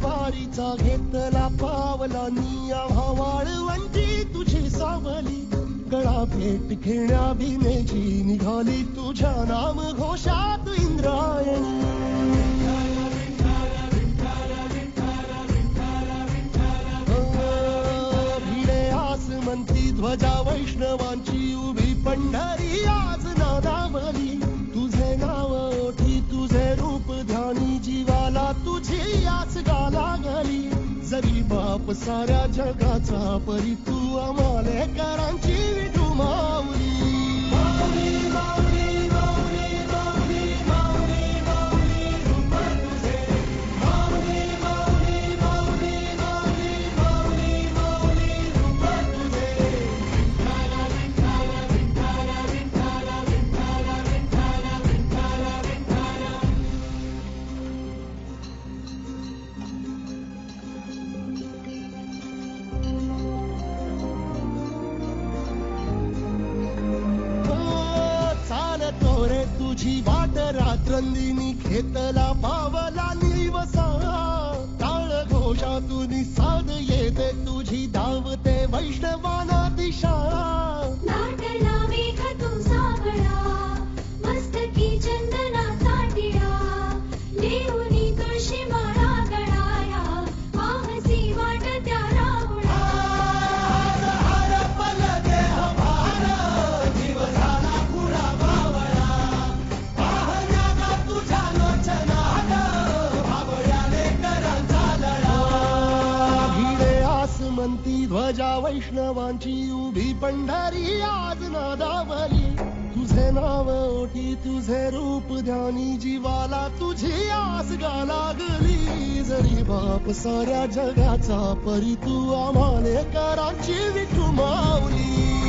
वारीचा घेतला पावला निया वाळवंटी तुझी सावली गळा भेट घेण्या भीमेची निघाली तुझ्या नाम घोषात इंद्रायणी. भिडे आसमंती ध्वजा वैष्णवांची उभी पंढरी आज नादावली तुझे नाव ओठी तुझे रूप ध्यानी जीवाला तुझी आस गाला गली. जरी बाप साऱ्या जगाचा परी तू आम्हाले करांची विठू माऊली. माऊली माऊली माऊली माऊली माऊली माऊली रूप तुझे. माऊली माऊली माऊली माऊली माऊली माऊली रूप तुझे. विठ्ठल विठ्ठल विठ्ठल विठ्ठल विठ्ठल विठ्ठल विठ्ठल विठ्ठल. रे तुझी वाट रात्रंदिनी घेतला पावला निवसा टाळ घोषातून साध येते तुझी धावते वैष्णवाना दिशा. लाटला मेघ तू सावळा मस्तकी चंदनाचा टिळा लेऊनी तुळशी माळा गळाया पाहसी वाट त्या राहुळा. हर हर पल देह भार जीव झाला पुरा बावळा पाहण्याला तुझ्या लोचनात भावळ्याने करांचा लढा. भिडे आसमंती ध्वजा वैष्णवांची उभी पंढरी आज नादावली तुझे नाव ओठी तुझे रूप ध्यानी जीवाला तुझी आस गा लागली. जरी बाप साऱ्या जगाचा परी तू आम्हाले करांची विठू माऊली.